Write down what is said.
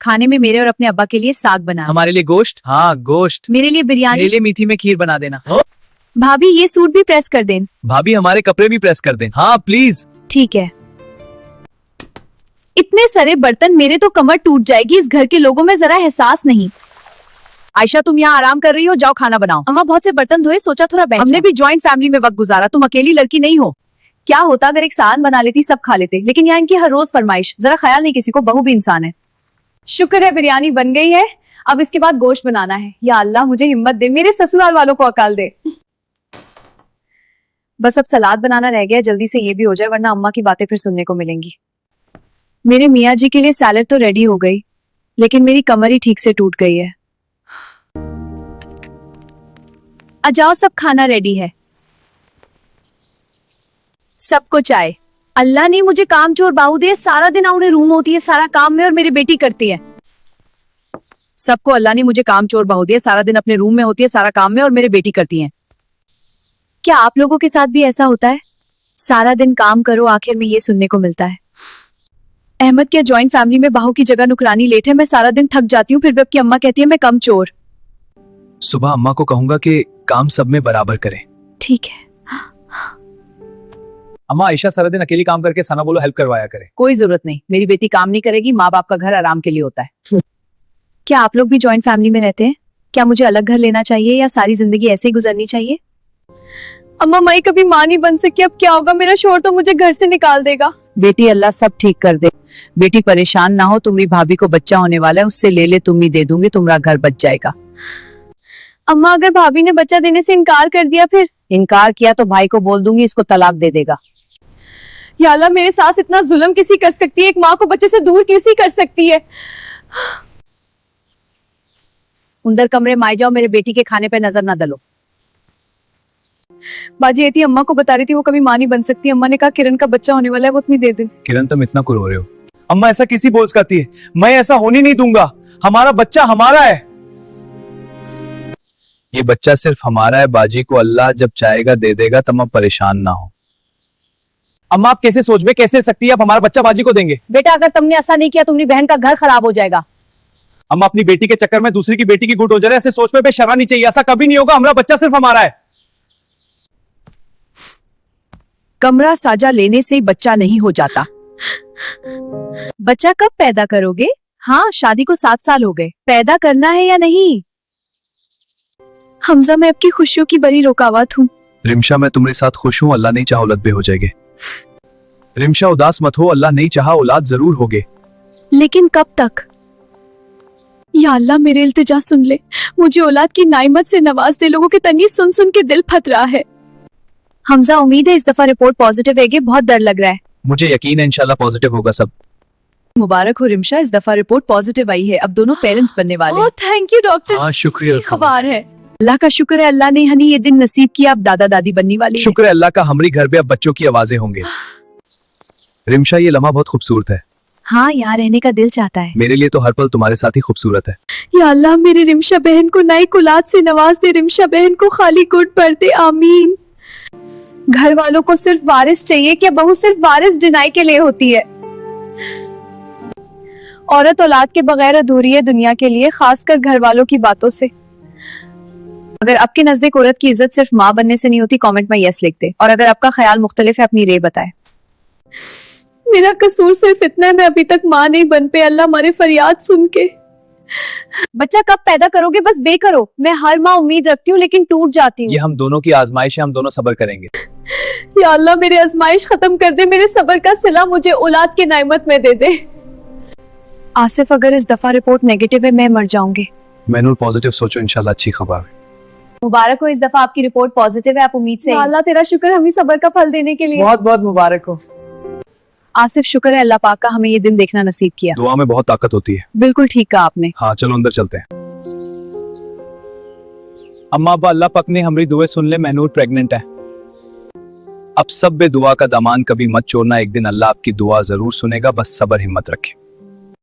खाने में मेरे और अपने अब्बा के लिए साग बना। हमारे लिए गोश्त? हाँ गोश्त। मेरे लिए बिरयानी। मेरे लिए मीठी में खीर बना देना। भाभी ये सूट भी प्रेस कर दें। भाभी हमारे कपड़े भी प्रेस कर दें। हाँ प्लीज। ठीक है। इतने सारे बर्तन, मेरे तो कमर टूट जाएगी। इस घर के लोगों में जरा एहसास नहीं। आयशा तुम यहाँ आराम कर रही हो, जाओ खाना बनाओ। अम्मा बहुत से बर्तन धोए, सोचा थोड़ा बैठ हमने भी ज्वाइंट फैमिली में वक्त गुजारा, तुम अकेली लड़की नहीं हो। क्या होता अगर एक सालन बना लेती, सब खा लेते। लेकिन यहाँ इनकी हर रोज फरमाइश, जरा ख्याल नहीं किसी को, बहू भी इंसान है। शुक्र है बिरयानी बन गई है, अब इसके बाद गोश्त बनाना है। या अल्लाह मुझे हिम्मत दे, मेरे ससुराल वालों को अकाल दे। बस अब सलाद बनाना रह गया, जल्दी से ये भी हो जाए वरना अम्मा की बातें फिर सुनने को मिलेंगी। मेरे मियाँ जी के लिए सैलेड तो रेडी हो गई, लेकिन मेरी कमर ही ठीक से टूट गई है। आ जाओ, सब खाना रेडी है। सबको चाय। अल्लाह ने मुझे काम चोर बाहू दिए, सारा दिन उन्हें रूम होती है सारा काम में और मेरी बेटी करती है। सबको अल्लाह ने मुझे काम चोर बहू दिया, सारा दिन अपने रूम में होती है सारा काम में और मेरे बेटी करती है। क्या आप लोगों के साथ भी ऐसा होता है? सारा दिन काम करो, आखिर में ये सुनने को मिलता है। अहमद क्या ज्वाइंट फैमिली में बहू की जगह नुकरानी लेट है। मैं सारा दिन थक जाती हूँ, फिर भी आपकी अम्मा कहती है मैं कम चोर। सुबह अम्मा को कहूंगा कि काम सब में बराबर करें। ठीक है। अम्मा आयशा सारा दिन अकेली काम करके सना बोलो हेल्प करवाया करे। कोई जरूरत नहीं, मेरी बेटी काम नहीं करेगी, माँ बाप का घर आराम के लिए होता है। क्या आप लोग भी ज्वाइंट फैमिली में रहते हैं? क्या मुझे अलग घर लेना चाहिए या सारी जिंदगी ऐसे ही गुजरनी चाहिए? अम्मा मैं कभी माँ नहीं बन सकी, अब क्या होगा? मेरा शोहर तो मुझे घर से निकाल देगा। बेटी अल्लाह सब ठीक कर दे। बेटी परेशान ना हो, तुम्हारी भाभी को बच्चा होने वाला है, उससे ले ले, तुम ही दे दूंगी, तुम्हारा घर बच जाएगा। अम्मा अगर भाभी ने बच्चा देने से इनकार कर दिया फिर? इनकार किया तो भाई को बोल दूंगी, इसको तलाक दे देगा। या अल्लाह मेरे साथ इतना जुल्म किसी कर सकती है? एक माँ को बच्चे से दूर किसी कर सकती है? अंदर कमरे में आ जाओ, मेरे बेटी के खाने पे नजर ना डलो। बाजी ये अम्मा को बता रही थी वो कभी माँ नहीं बन सकती। अम्मा ने कहा किरण का बच्चा होने वाला है, वो उतनी दे दे। किरण तुम इतना क्यों रो रहे हो? अम्मा ऐसा किसी बोल सकती है? मैं ऐसा होने नहीं दूंगा। हमारा बच्चा हमारा है। ये बच्चा सिर्फ हमारा है, बाजी को अल्लाह जब चाहेगा दे देगा, तुम अब परेशान ना हो। अम्मा आप कैसे सोच में कैसे सकती है? आप हमारा बच्चा बाजी को देंगे? बेटा अगर तुमने ऐसा नहीं किया, तुम्हारी बहन का घर खराब हो जाएगा। अम्मा अपनी बेटी के चक्कर में दूसरी की बेटी की गुट हो जा रहा है, ऐसे सोच में बेशर्मा नहीं चाहिए। ऐसा कभी नहीं होगा, हमारा बच्चा सिर्फ हमारा है। कमरा साजा लेने से बच्चा नहीं हो जाता। बच्चा कब पैदा करोगे? हाँ शादी को 7 साल हो गए, पैदा करना है या नहीं? हमजा मैं आपकी खुशियों की बड़ी रुकावट हूँ। रिमशा मैं तुम्हारे साथ खुश हूँ, अल्लाह नहीं चाहा औलाद बे हो जाएंगे। रिमशा उदास मत हो, अल्लाह नहीं चाहा औलाद जरूर होगे। लेकिन कब तक? या अल्लाह मेरे इल्तिजा सुन ले, मुझे औलाद की नाइमत से नवाज दे। लोगों के तनी सुन सुन के दिल फट रहा है। हमजा उम्मीद है इस दफा रिपोर्ट पॉजिटिव है, बहुत डर लग रहा है। मुझे यकीन है इंशाल्लाह पॉजिटिव होगा सब। मुबारक हो रिमशा, इस दफा रिपोर्ट पॉजिटिव आई है, अब दोनों पेरेंट्स बनने वाले हैं। Thank you doctor. हाँ शुक्रिया। खबर है। अल्लाह का शुक्र है, अल्लाह ने हनी ये दिन नसीब किया, अब दादा दादी बनने वाली है। शुक्र है अल्लाह का, हमारी घर पे अब बच्चों की आवाजें होंगे। रिमशा ये लम्हा बहुत खूबसूरत है। हाँ यहाँ रहने का दिल चाहता है। मेरे लिए तो हर पल तुम्हारे साथ ही खूबसूरत है। या अल्लाह मेरे रिमशा बहन को नई औलाद से नवाज दे, रिमशा बहन को खाली गुट पर दे, आमीन। घर वालों को सिर्फ वारिस चाहिए, क्या बहू सिर्फ वारिस डिनाई के लिए होती है? औरत औलाद के बगैर अधूरी है दुनिया के लिए, खासकर घर वालों की बातों से। अगर आपके नजदीक औरत की इज्जत सिर्फ माँ बनने से नहीं होती, कमेंट में यस लिख दे। और अगर आपका ख्याल मुख्तलिफ है, अपनी राय बताए। मेरा कसूर सिर्फ इतना है, मैं अभी तक माँ नहीं बन पे। अल्लाह हमारे फरियाद सुन के। बच्चा कब पैदा करोगे? बस बे करो। मैं हर माँ उम्मीद रखती हूँ लेकिन टूट जाती हूँ। ये हम दोनों की आजमाइश है, हम दोनों सब्र करेंगे। या अल्लाह मेरी आजमाइश खत्म कर दे, मेरे सब्र का सिला मुझे औलाद की नाइमत में दे दे। आसिफ अगर इस दफा रिपोर्ट नेगेटिव है, मैं मर जाऊंगी। मैनूर पॉजिटिव सोचो, इंशाल्लाह अच्छी खबर है। मुबारक हो, इस दफा आपकी रिपोर्ट पॉजिटिव है, आप उम्मीद से। अल्लाह तेरा शुक्र हमें सब्र का फल देने के लिए। बहुत बहुत मुबारक हो आसिफ, शुक्र है अल्लाह पाक का हमें ये दिन देखना नसीब किया। दुआ में बहुत ताकत होती है। बिल्कुल ठीक कहा आपने। हाँ चलो अंदर चलते हैं। अम्मा अब्बा अल्लाह पाक ने हमारी दुआ सुन ले, मैनूर प्रेग्नेंट है। अब सब बे दुआ का दामान कभी मत छोड़ना, एक दिन अल्लाह आपकी दुआ जरूर सुनेगा, बस सब्र हिम्मत रखे।